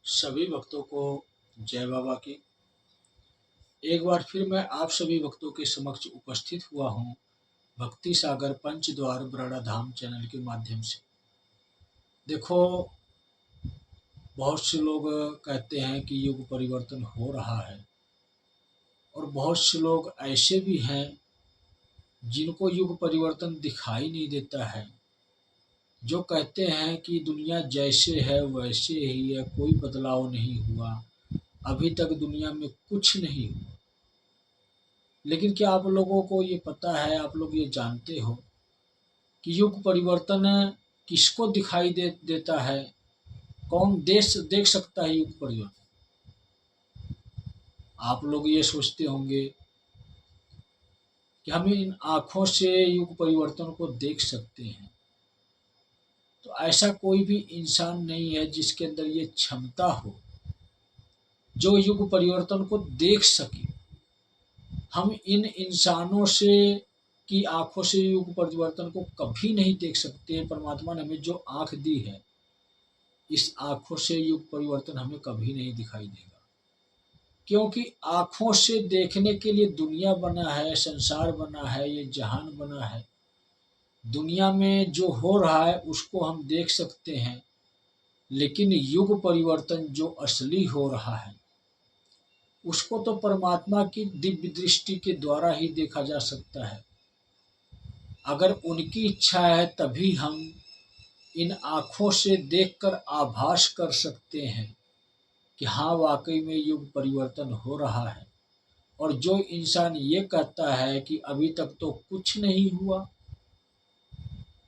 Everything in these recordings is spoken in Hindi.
सभी भक्तों को जय बाबा की। एक बार फिर मैं आप सभी भक्तों के समक्ष उपस्थित हुआ हूँ भक्ति सागर पंचद्वार बराड़ा धाम चैनल के माध्यम से। देखो, बहुत से लोग कहते हैं कि युग परिवर्तन हो रहा है और बहुत से लोग ऐसे भी हैं जिनको युग परिवर्तन दिखाई नहीं देता है, जो कहते हैं कि दुनिया जैसे है वैसे ही है, कोई बदलाव नहीं हुआ, अभी तक दुनिया में कुछ नहीं हुआ। लेकिन क्या आप लोगों को ये पता है, आप लोग ये जानते हो कि युग परिवर्तन किसको दिखाई देता है? कौन देश देख सकता है युग परिवर्तन? आप लोग ये सोचते होंगे कि हम इन आँखों से युग परिवर्तन को देख सकते हैं। तो ऐसा कोई भी इंसान नहीं है जिसके अंदर ये क्षमता हो जो युग परिवर्तन को देख सके। हम इन इंसानों से की आँखों से युग परिवर्तन को कभी नहीं देख सकते। परमात्मा ने हमें जो आँख दी है, इस आँखों से युग परिवर्तन हमें कभी नहीं दिखाई देगा, क्योंकि आँखों से देखने के लिए दुनिया बना है, संसार बना है, ये जहान बना है। दुनिया में जो हो रहा है उसको हम देख सकते हैं, लेकिन युग परिवर्तन जो असली हो रहा है उसको तो परमात्मा की दिव्य दृष्टि के द्वारा ही देखा जा सकता है। अगर उनकी इच्छा है तभी हम इन आँखों से देखकर आभास कर सकते हैं कि हाँ, वाकई में युग परिवर्तन हो रहा है। और जो इंसान ये कहता है कि अभी तक तो कुछ नहीं हुआ,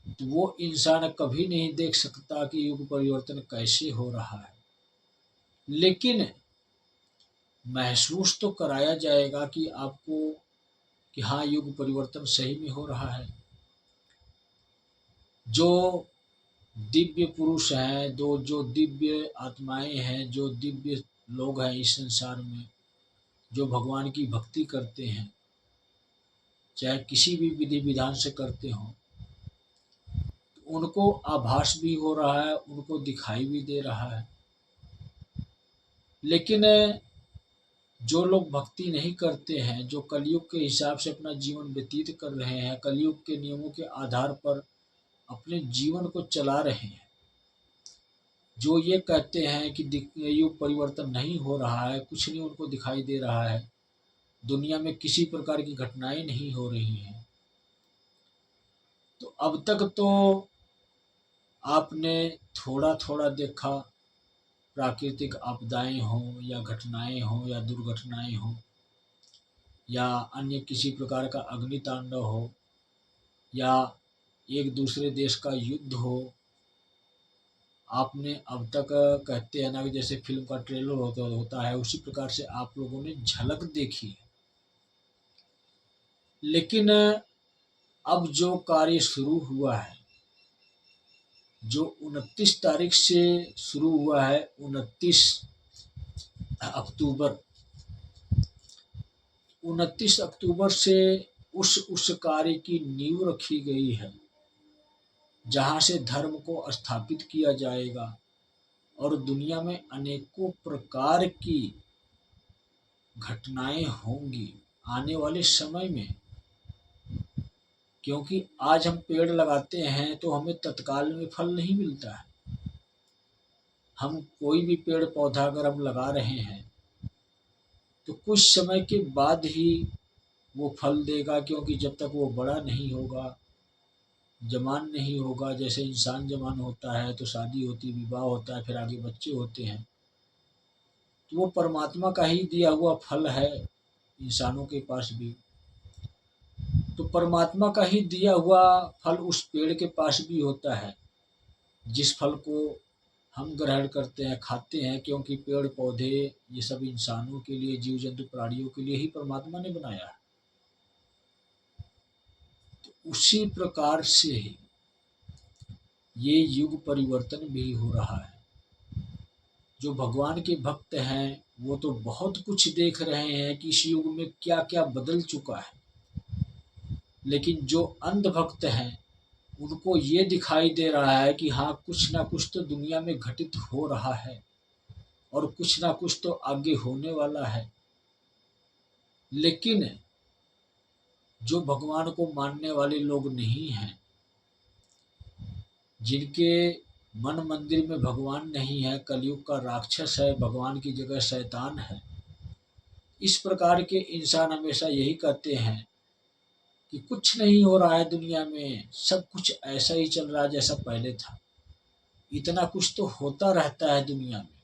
तो वो इंसान कभी नहीं देख सकता कि युग परिवर्तन कैसे हो रहा है। लेकिन महसूस तो कराया जाएगा कि आपको कि हाँ, युग परिवर्तन सही में हो रहा है। जो दिव्य पुरुष हैं, जो दिव्य आत्माएं हैं, जो दिव्य लोग हैं इस संसार में, जो भगवान की भक्ति करते हैं, चाहे किसी भी विधि विधान से करते हों, तो उनको आभास भी हो रहा है, उनको दिखाई भी दे रहा है। लेकिन जो लोग भक्ति नहीं करते हैं, जो कलयुग के हिसाब से अपना जीवन व्यतीत कर रहे हैं, कलयुग के नियमों के आधार पर अपने जीवन को चला रहे हैं, जो ये कहते हैं कि युग परिवर्तन नहीं हो रहा है, कुछ नहीं उनको दिखाई दे रहा है, दुनिया में किसी प्रकार की घटनाएं नहीं हो रही हैं, तो अब तक तो आपने थोड़ा थोड़ा देखा, प्राकृतिक आपदाएं हों या घटनाएं हों या दुर्घटनाएं हों या अन्य किसी प्रकार का अग्नि तांडव हो या एक दूसरे देश का युद्ध हो, आपने अब तक कहते हैं ना कि जैसे फिल्म का ट्रेलर होता है, उसी प्रकार से आप लोगों ने झलक देखी है। लेकिन अब जो कार्य शुरू हुआ है, जो 29 तारीख से शुरू हुआ है, 29 अक्टूबर 29 अक्टूबर से उस कार्य की नींव रखी गई है, जहाँ से धर्म को स्थापित किया जाएगा और दुनिया में अनेकों प्रकार की घटनाएं होंगी आने वाले समय में। क्योंकि आज हम पेड़ लगाते हैं तो हमें तत्काल में फल नहीं मिलता है। हम कोई भी पेड़ पौधा अगर हम लगा रहे हैं तो कुछ समय के बाद ही वो फल देगा, क्योंकि जब तक वो बड़ा नहीं होगा, जवान नहीं होगा, जैसे इंसान जवान होता है तो शादी होती, विवाह होता है, फिर आगे बच्चे होते हैं, तो वो परमात्मा का ही दिया हुआ फल है इंसानों के पास भी। तो परमात्मा का ही दिया हुआ फल उस पेड़ के पास भी होता है, जिस फल को हम ग्रहण करते हैं, खाते हैं, क्योंकि पेड़ पौधे ये सब इंसानों के लिए, जीव जंतु प्राणियों के लिए ही परमात्मा ने बनाया है। तो उसी प्रकार से ही ये युग परिवर्तन भी हो रहा है। जो भगवान के भक्त हैं वो तो बहुत कुछ देख रहे हैं कि इस युग में क्या क्या बदल चुका है, लेकिन जो अंधभक्त हैं उनको ये दिखाई दे रहा है कि हाँ, कुछ ना कुछ तो दुनिया में घटित हो रहा है और कुछ ना कुछ तो आगे होने वाला है। लेकिन जो भगवान को मानने वाले लोग नहीं हैं, जिनके मन मंदिर में भगवान नहीं है, कलयुग का राक्षस है, भगवान की जगह शैतान है, इस प्रकार के इंसान हमेशा यही कहते हैं कि कुछ नहीं हो रहा है दुनिया में, सब कुछ ऐसा ही चल रहा है जैसा पहले था। इतना कुछ तो होता रहता है दुनिया में।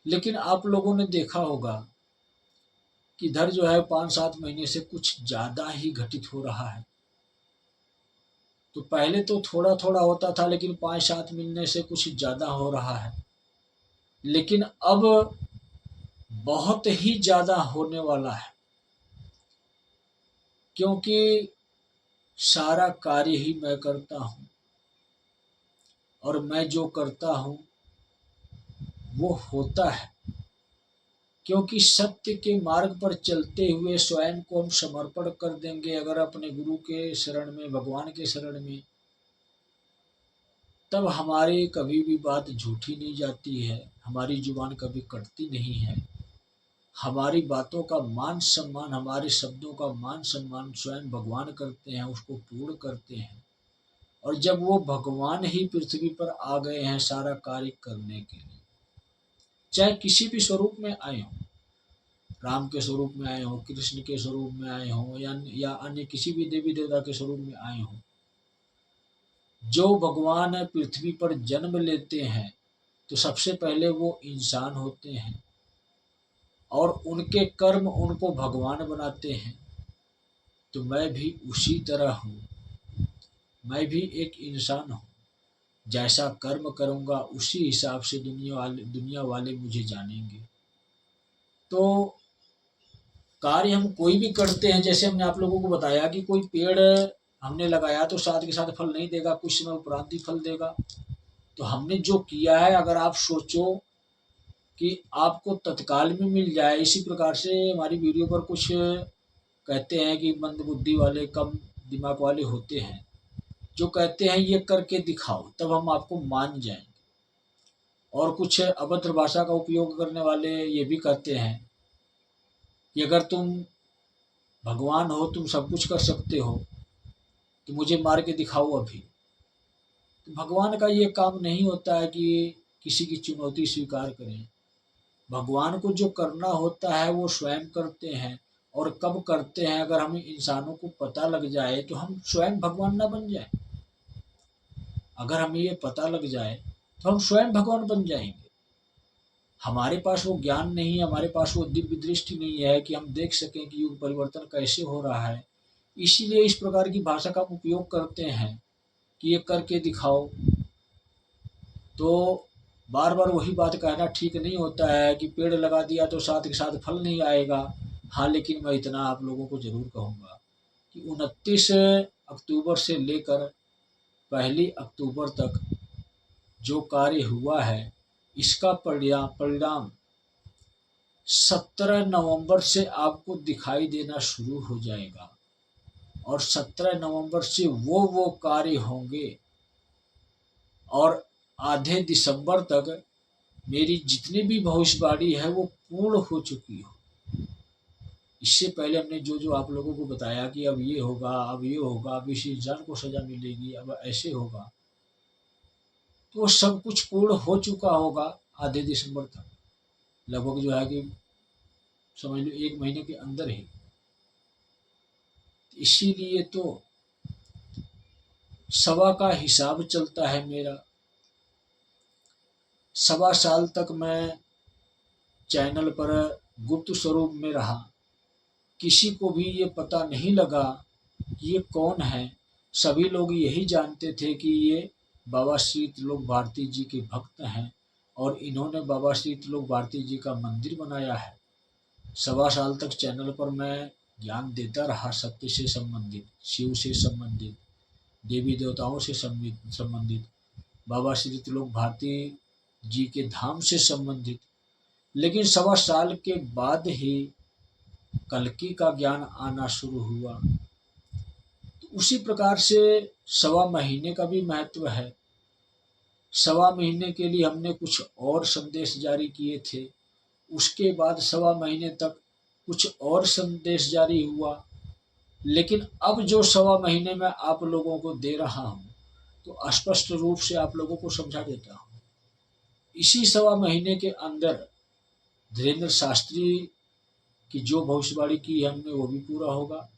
लेकिन आप लोगों ने देखा होगा कि इधर जो है 5-7 महीने से कुछ ज़्यादा ही घटित हो रहा है। तो पहले तो थोड़ा थोड़ा होता था, लेकिन 5-7 महीने से कुछ ज़्यादा हो रहा है। लेकिन अब बहुत ही ज़्यादा होने वाला है, क्योंकि सारा कार्य ही मैं करता हूँ, और मैं जो करता हूँ वो होता है। क्योंकि सत्य के मार्ग पर चलते हुए स्वयं को हम समर्पण कर देंगे अगर अपने गुरु के शरण में, भगवान के शरण में, तब हमारी कभी भी बात झूठी नहीं जाती है, हमारी जुबान कभी कटती नहीं है। हमारी बातों का मान सम्मान, हमारे शब्दों का मान सम्मान स्वयं भगवान करते हैं, उसको पूर्ण करते हैं। और जब वो भगवान ही पृथ्वी पर आ गए हैं सारा कार्य करने के लिए, चाहे किसी भी स्वरूप में आए हों, राम के स्वरूप में आए हों, कृष्ण के स्वरूप में आए हों, या अन्य किसी भी देवी देवता के स्वरूप में आए हों, जो भगवान पृथ्वी पर जन्म लेते हैं तो सबसे पहले वो इंसान होते हैं, और उनके कर्म उनको भगवान बनाते हैं। तो मैं भी उसी तरह हूँ, मैं भी एक इंसान हूँ। जैसा कर्म करूँगा उसी हिसाब से दुनिया वाले मुझे जानेंगे। तो कार्य हम कोई भी करते हैं, जैसे हमने आप लोगों को बताया कि कोई पेड़ हमने लगाया तो साथ के साथ फल नहीं देगा, कुछ समय उपरांत ही फल देगा। तो हमने जो किया है, अगर आप सोचो कि आपको तत्काल में मिल जाए, इसी प्रकार से हमारी वीडियो पर कुछ कहते हैं कि मंदबुद्धि वाले, कम दिमाग वाले होते हैं, जो कहते हैं ये करके दिखाओ तब हम आपको मान जाएंगे। और कुछ अभद्र भाषा का उपयोग करने वाले ये भी कहते हैं कि अगर तुम भगवान हो, तुम सब कुछ कर सकते हो, तो मुझे मार के दिखाओ अभी। तो भगवान का ये काम नहीं होता है कि किसी की चुनौती स्वीकार करें। भगवान को जो करना होता है वो स्वयं करते हैं। और कब करते हैं, अगर हमें इंसानों को पता लग जाए तो हम स्वयं भगवान ना बन जाए। अगर हमें ये पता लग जाए तो हम स्वयं भगवान बन जाएंगे। हमारे पास वो ज्ञान नहीं है, हमारे पास वो दिव्य दृष्टि नहीं है कि हम देख सकें कि युग परिवर्तन कैसे हो रहा है। इसीलिए इस प्रकार की भाषा का उपयोग करते हैं कि ये करके दिखाओ। तो बार बार वही बात कहना ठीक नहीं होता है कि पेड़ लगा दिया तो साथ के साथ फल नहीं आएगा। हाँ, लेकिन मैं इतना आप लोगों को ज़रूर कहूँगा कि 29 अक्टूबर से लेकर 1 अक्टूबर तक जो कार्य हुआ है, इसका परिणाम 17 नवंबर से आपको दिखाई देना शुरू हो जाएगा। और 17 नवंबर से वो कार्य होंगे, और आधे दिसंबर तक मेरी जितनी भी भविष्यवाणी है वो पूर्ण हो चुकी हो। इससे पहले हमने जो जो आप लोगों को बताया कि अब ये होगा, अब ये होगा, अब इस इंसान को सज़ा मिलेगी, अब ऐसे होगा, तो वो सब कुछ पूर्ण हो चुका होगा आधे दिसंबर तक। लगभग जो है कि समझ लो 1 महीने के अंदर ही। इसीलिए तो सवा का हिसाब चलता है मेरा। 1.25 साल तक मैं चैनल पर गुप्त स्वरूप में रहा। किसी को भी ये पता नहीं लगा कि ये कौन है। सभी लोग यही जानते थे कि ये बाबा श्री त्रिलोक भारती जी के भक्त हैं, और इन्होंने बाबा श्री त्रिलोक भारती जी का मंदिर बनाया है। 1.25 साल तक चैनल पर मैं ज्ञान देता रहा, सत्य से संबंधित, शिव से संबंधित, देवी देवताओं से संबंधित, बाबा श्री त्रिलोक भारती जी के धाम से संबंधित। लेकिन 1.25 साल के बाद ही कल्कि का ज्ञान आना शुरू हुआ। तो उसी प्रकार से 1.25 महीने का भी महत्व है। सवा महीने के लिए हमने कुछ और संदेश जारी किए थे, उसके बाद सवा महीने तक कुछ और संदेश जारी हुआ। लेकिन अब जो सवा महीने में आप लोगों को दे रहा हूँ, तो स्पष्ट रूप से आप लोगों को समझा देता हूँ। इसी सवा महीने के अंदर धीरेन्द्र शास्त्री की जो भविष्यवाणी की है हमने, वो भी पूरा होगा।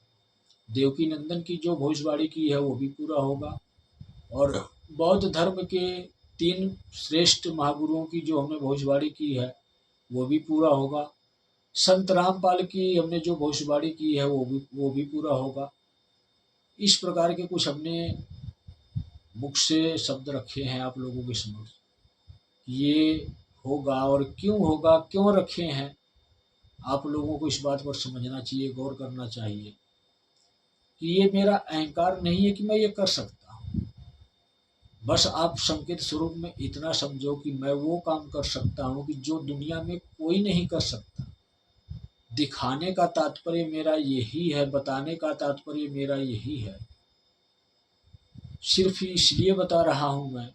देवकी नंदन की जो भविष्यवाणी की है वो भी पूरा होगा। और बौद्ध धर्म के 3 श्रेष्ठ महागुरुओं की जो हमने भविष्यवाणी की है वो भी पूरा होगा। संत रामपाल की हमने जो भविष्यवाणी की है वो भी पूरा होगा। इस प्रकार के कुछ हमने मुख से शब्द रखे हैं आप लोगों के समक्ष। ये होगा और क्यों होगा, क्यों रखे हैं, आप लोगों को इस बात पर समझना चाहिए, गौर करना चाहिए कि ये मेरा अहंकार नहीं है कि मैं ये कर सकता हूँ। बस आप संकेत स्वरूप में इतना समझो कि मैं वो काम कर सकता हूँ कि जो दुनिया में कोई नहीं कर सकता। दिखाने का तात्पर्य मेरा यही है, बताने का तात्पर्य मेरा यही है। सिर्फ इसलिए बता रहा हूँ मैं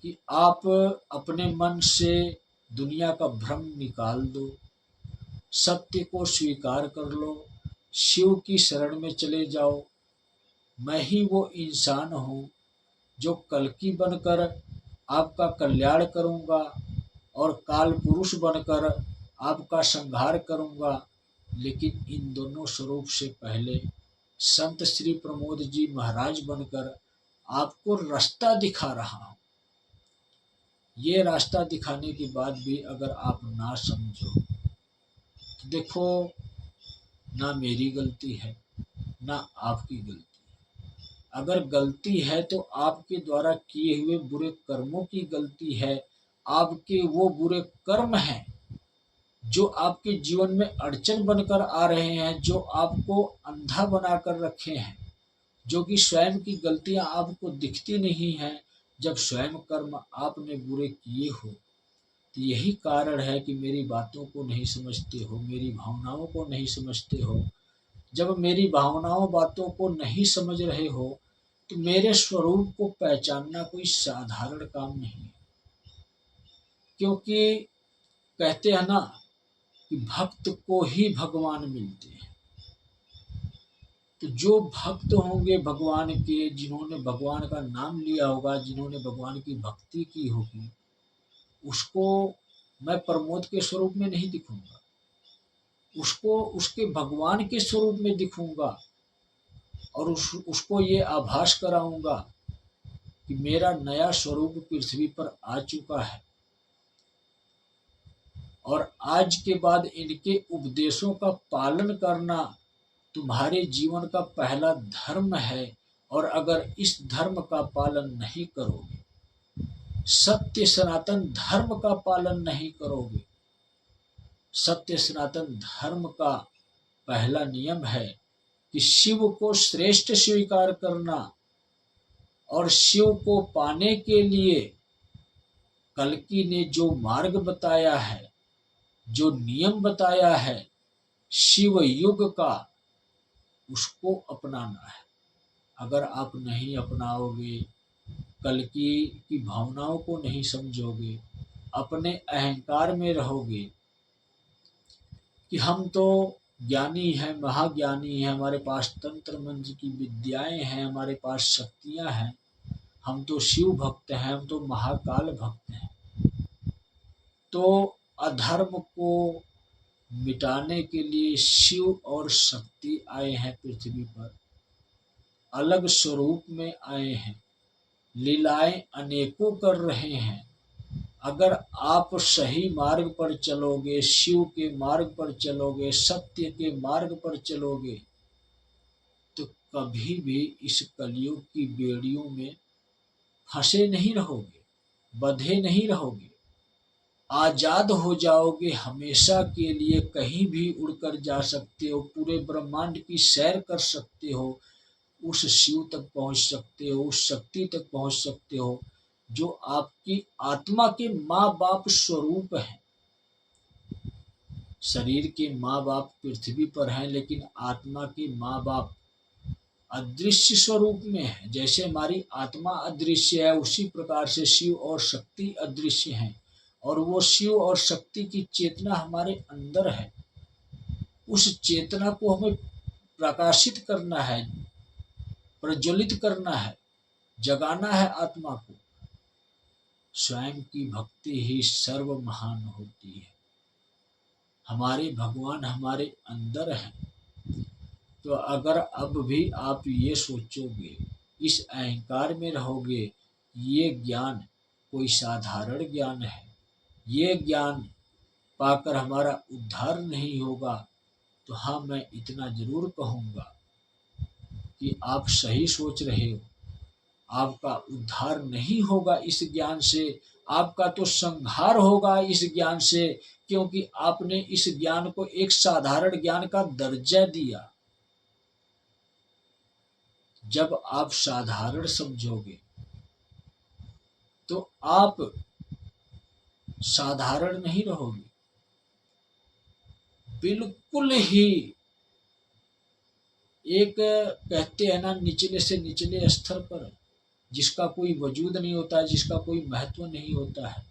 कि आप अपने मन से दुनिया का भ्रम निकाल दो, सत्य को स्वीकार कर लो, शिव की शरण में चले जाओ। मैं ही वो इंसान हूँ जो कल्कि बनकर आपका कल्याण करूँगा और काल पुरुष बनकर आपका संहार करूँगा। लेकिन इन दोनों स्वरूप से पहले संत श्री प्रमोद जी महाराज बनकर आपको रास्ता दिखा रहा हूँ। ये रास्ता दिखाने के बाद भी अगर आप ना समझो तो देखो, ना मेरी गलती है ना आपकी गलती है। अगर गलती है तो आपके द्वारा किए हुए बुरे कर्मों की गलती है। आपके वो बुरे कर्म हैं जो आपके जीवन में अड़चन बनकर आ रहे हैं, जो आपको अंधा बनाकर रखे हैं, जो कि स्वयं की गलतियां आपको दिखती नहीं हैं। जब स्वयं कर्म आपने बुरे किए हो, तो यही कारण है कि मेरी बातों को नहीं समझते हो, मेरी भावनाओं को नहीं समझते हो। जब मेरी भावनाओं बातों को नहीं समझ रहे हो, तो मेरे स्वरूप को पहचानना कोई साधारण काम नहीं है। क्योंकि कहते हैं ना कि भक्त को ही भगवान मिलते हैं। तो जो भक्त होंगे भगवान के, जिन्होंने भगवान का नाम लिया होगा, जिन्होंने भगवान की भक्ति की होगी, उसको मैं प्रमोद के स्वरूप में नहीं दिखूंगा, उसको उसके भगवान के स्वरूप में दिखूंगा। और उसको ये आभास कराऊंगा कि मेरा नया स्वरूप पृथ्वी पर आ चुका है और आज के बाद इनके उपदेशों का पालन करना तुम्हारे जीवन का पहला धर्म है। और अगर इस धर्म का पालन नहीं करोगे, सत्य सनातन धर्म का पालन नहीं करोगे, सत्य सनातन धर्म का पहला नियम है कि शिव को श्रेष्ठ स्वीकार करना। और शिव को पाने के लिए कल्कि ने जो मार्ग बताया है, जो नियम बताया है शिव युग का, उसको अपनाना है। अगर आप नहीं अपनाओगे, कल्कि की भावनाओं को नहीं समझोगे, अपने अहंकार में रहोगे कि हम तो ज्ञानी हैं, महाज्ञानी हैं, हमारे पास तंत्र मंत्र की विद्याएं हैं, हमारे पास शक्तियां हैं, हम तो शिव भक्त हैं, हम तो महाकाल भक्त हैं, तो अधर्म को मिटाने के लिए शिव और शक्ति आए हैं पृथ्वी पर, अलग स्वरूप में आए हैं, लीलाएं अनेकों कर रहे हैं। अगर आप सही मार्ग पर चलोगे, शिव के मार्ग पर चलोगे, सत्य के मार्ग पर चलोगे, तो कभी भी इस कलयुग की बेड़ियों में फंसे नहीं रहोगे, बंधे नहीं रहोगे, आजाद हो जाओगे हमेशा के लिए। कहीं भी उड़कर जा सकते हो, पूरे ब्रह्मांड की सैर कर सकते हो, उस शिव तक पहुंच सकते हो, उस शक्ति तक पहुंच सकते हो जो आपकी आत्मा के माँ बाप स्वरूप है। शरीर के माँ बाप पृथ्वी पर हैं, लेकिन आत्मा के माँ बाप अदृश्य स्वरूप में है। जैसे हमारी आत्मा अदृश्य है, उसी प्रकार से शिव और शक्ति अदृश्य हैं, और वो शिव और शक्ति की चेतना हमारे अंदर है। उस चेतना को हमें प्रकाशित करना है, प्रज्वलित करना है, जगाना है आत्मा को। स्वयं की भक्ति ही सर्व महान होती है। हमारे भगवान हमारे अंदर हैं। तो अगर अब भी आप ये सोचोगे, इस अहंकार में रहोगे, ये ज्ञान कोई साधारण ज्ञान है, ये ज्ञान पाकर हमारा उद्धार नहीं होगा, तो हाँ, मैं इतना जरूर कहूँगा कि आप सही सोच रहे हो। आपका उद्धार नहीं होगा इस ज्ञान से, आपका तो संहार होगा इस ज्ञान से, क्योंकि आपने इस ज्ञान को एक साधारण ज्ञान का दर्जा दिया। जब आप साधारण समझोगे तो आप साधारण नहीं रहोगे, बिल्कुल ही एक कहते हैं ना, निचले से निचले स्तर पर, जिसका कोई वजूद नहीं होता है, जिसका कोई महत्व नहीं होता है,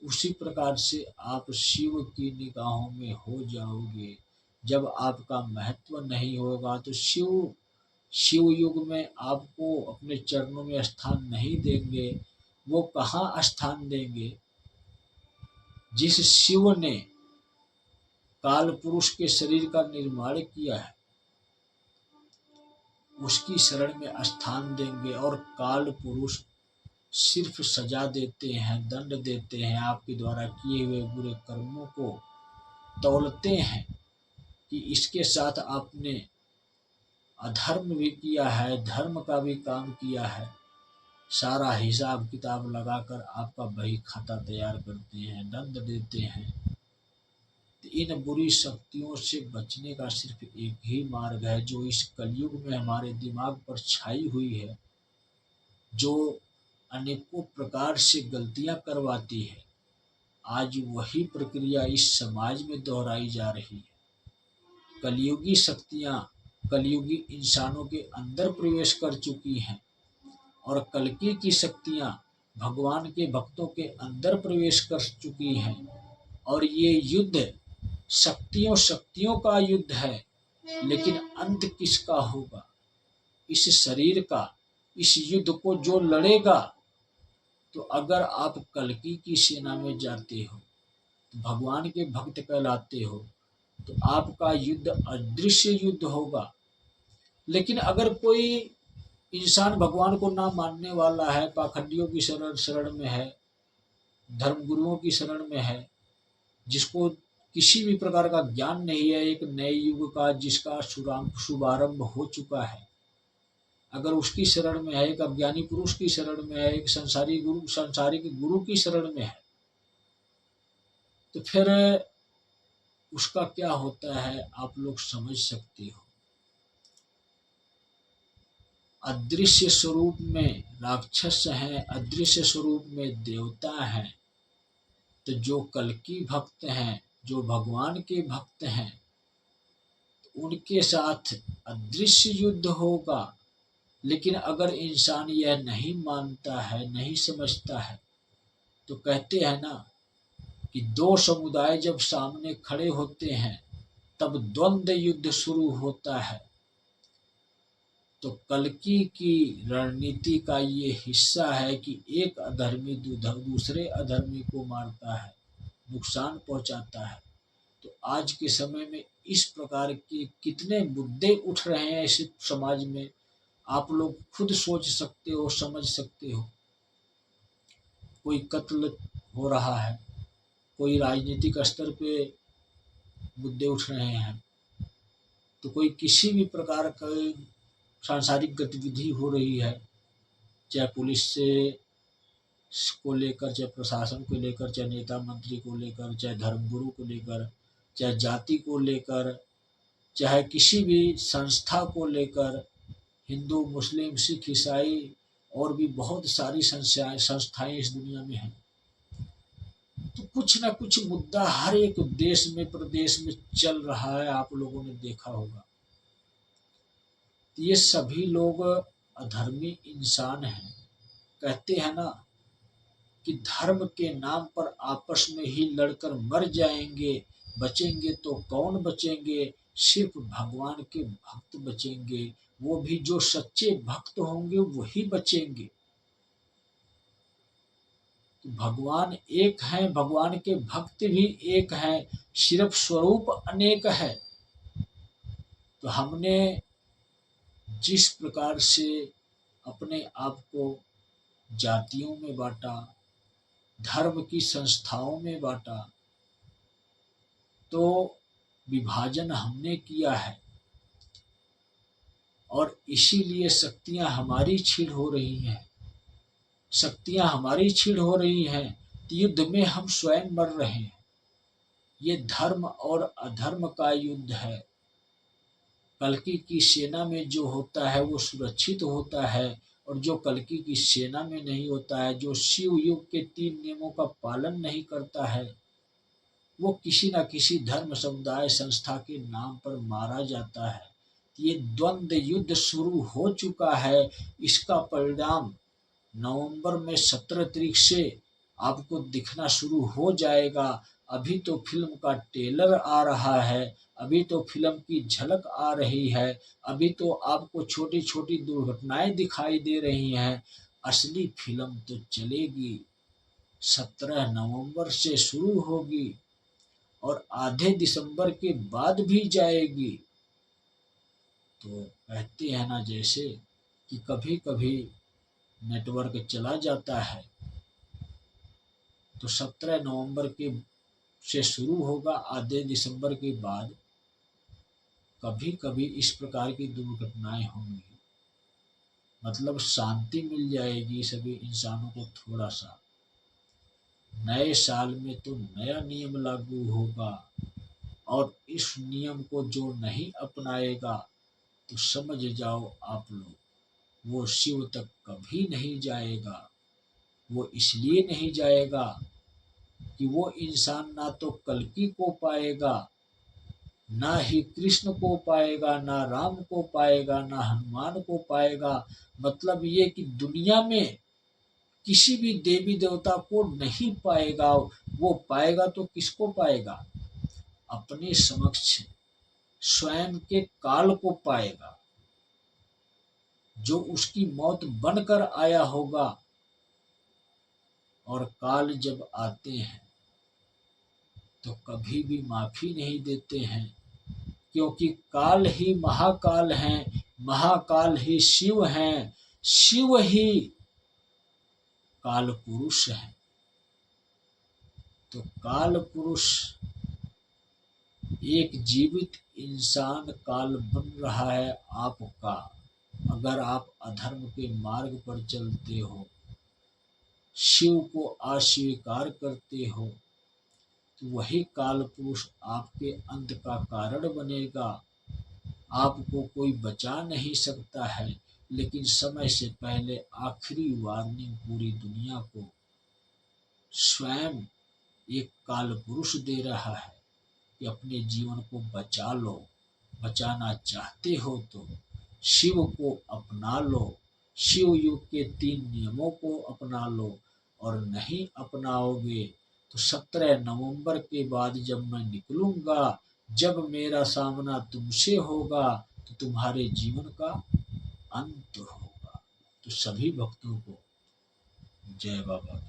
उसी प्रकार से आप शिव की निगाहों में हो जाओगे। जब आपका महत्व नहीं होगा तो शिव युग में आपको अपने चरणों में स्थान नहीं देंगे। वो कहाँ स्थान देंगे? जिस शिव ने काल पुरुष के शरीर का निर्माण किया है, उसकी शरण में स्थान देंगे। और काल पुरुष सिर्फ सजा देते हैं, दंड देते हैं, आपके द्वारा किए हुए बुरे कर्मों को तौलते हैं कि इसके साथ आपने अधर्म भी किया है, धर्म का भी काम किया है। सारा हिसाब किताब लगाकर आपका बही खाता तैयार करते हैं, दंड देते हैं। तो इन बुरी शक्तियों से बचने का सिर्फ एक ही मार्ग है, जो इस कलयुग में हमारे दिमाग पर छाई हुई है, जो अनेकों प्रकार से गलतियां करवाती है। आज वही प्रक्रिया इस समाज में दोहराई जा रही है। कलयुगी शक्तियां कलयुगी इंसानों के अंदर प्रवेश कर चुकी हैं, और कल्कि की शक्तियां भगवान के भक्तों के अंदर प्रवेश कर चुकी हैं। और ये युद्ध शक्तियों का युद्ध है, लेकिन अंत किसका होगा? इस शरीर का। इस युद्ध को जो लड़ेगा, तो अगर आप कल्कि की सेना में जाते हो, तो भगवान के भक्त कहलाते हो, तो आपका युद्ध अदृश्य युद्ध होगा। लेकिन अगर कोई इंसान भगवान को ना मानने वाला है, पाखंडियों की शरण में है, धर्मगुरुओं की शरण में है, जिसको किसी भी प्रकार का ज्ञान नहीं है, एक नए युग का जिसका शुभारंभ हो चुका है, अगर उसकी शरण में है, एक अज्ञानी पुरुष की शरण में है, एक संसारिक गुरु की शरण में है, तो फिर उसका क्या होता है आप लोग समझ सकते हो। अदृश्य स्वरूप में राक्षस हैं, अदृश्य स्वरूप में देवता हैं। तो जो कल्कि भक्त हैं, जो भगवान के भक्त हैं, उनके साथ अदृश्य युद्ध होगा। लेकिन अगर इंसान यह नहीं मानता है, नहीं समझता है, तो कहते हैं ना कि दो समुदाय जब सामने खड़े होते हैं, तब द्वंद्व युद्ध शुरू होता है। तो कल्कि की रणनीति का ये हिस्सा है कि एक अधर्मी दूसरे अधर्मी को मारता है, नुकसान पहुंचाता है। तो आज के समय में इस प्रकार के कितने मुद्दे उठ रहे हैं इस समाज में, आप लोग खुद सोच सकते हो, समझ सकते हो। कोई कत्ल हो रहा है, कोई राजनीतिक स्तर पे मुद्दे उठ रहे हैं, तो कोई किसी भी प्रकार का सांसारिक गतिविधि हो रही है, चाहे पुलिस से को लेकर, चाहे प्रशासन को लेकर, चाहे नेता मंत्री को लेकर, चाहे धर्मगुरु को लेकर, चाहे जाति को लेकर, चाहे किसी भी संस्था को लेकर, हिंदू मुस्लिम सिख ईसाई और भी बहुत सारी संस्थाएं इस दुनिया में हैं। तो कुछ ना कुछ मुद्दा हर एक देश में प्रदेश में चल रहा है, आप लोगों ने देखा होगा। तो ये सभी लोग अधर्मी इंसान हैं। कहते हैं ना कि धर्म के नाम पर आपस में ही लड़कर मर जाएंगे, बचेंगे तो कौन बचेंगे, सिर्फ भगवान के भक्त बचेंगे, वो भी जो सच्चे भक्त होंगे वही बचेंगे। तो भगवान एक हैं, भगवान के भक्त भी एक हैं, सिर्फ स्वरूप अनेक है। तो हमने जिस प्रकार से अपने आप को जातियों में बांटा, धर्म की संस्थाओं में बांटा, तो विभाजन हमने किया है और इसीलिए शक्तियां हमारी छीड़ हो रही हैं। शक्तियां हमारी छीड़ हो रही हैं तो युद्ध में हम स्वयं मर रहे हैं। ये धर्म और अधर्म का युद्ध है। कल्कि की सेना में जो होता है वो सुरक्षित होता है, और जो कल्कि की सेना में नहीं होता है, जो शिव युग के 3 नियमों का पालन नहीं करता है, वो किसी न किसी धर्म समुदाय संस्था के नाम पर मारा जाता है। ये द्वंद्व युद्ध शुरू हो चुका है। इसका परिणाम नवंबर में 17 तारीख से आपको दिखना शुरू हो जाएगा। अभी तो फिल्म का ट्रेलर आ रहा है, अभी तो फिल्म की झलक आ रही है, अभी तो आपको छोटी छोटी दुर्घटनाएं दिखाई दे रही हैं। असली फिल्म तो चलेगी, 17 नवंबर से शुरू होगी और आधे दिसंबर के बाद भी जाएगी। तो कहते हैं ना जैसे कि कभी कभी नेटवर्क चला जाता है, तो 17 नवंबर के से शुरू होगा, आधे दिसंबर के बाद कभी कभी इस प्रकार की दुर्घटनाएं होंगी। मतलब शांति मिल जाएगी सभी इंसानों को थोड़ा सा। नए साल में तो नया नियम लागू होगा, और इस नियम को जो नहीं अपनाएगा तो समझ जाओ आप लोग, वो शिव तक कभी नहीं जाएगा। वो इसलिए नहीं जाएगा कि वो इंसान ना तो कल्कि को पाएगा, ना ही कृष्ण को पाएगा, ना राम को पाएगा, ना हनुमान को पाएगा। मतलब ये कि दुनिया में किसी भी देवी देवता को नहीं पाएगा। वो पाएगा तो किसको पाएगा? अपने समक्ष स्वयं के काल को पाएगा, जो उसकी मौत बनकर आया होगा। और काल जब आते हैं तो कभी भी माफी नहीं देते हैं, क्योंकि काल ही महाकाल हैं, महाकाल ही शिव हैं, शिव ही काल पुरुष हैं। तो काल पुरुष एक जीवित इंसान काल बन रहा है आपका। अगर आप अधर्म के मार्ग पर चलते हो, शिव को अस्वीकार करते हो, तो वही काल पुरुष आपके अंत का कारण बनेगा। आपको कोई बचा नहीं सकता है, लेकिन समय से पहले आखिरी वार्निंग पूरी दुनिया को स्वयं एक काल पुरुष दे रहा है कि अपने जीवन को बचा लो। बचाना चाहते हो तो शिव को अपना लो, शिव युग के 3 नियमों को अपना लो। और नहीं अपनाओगे तो 17 नवंबर के बाद जब मैं निकलूंगा, जब मेरा सामना तुमसे होगा, तो तुम्हारे जीवन का अंत होगा। तो सभी भक्तों को जय बाबा।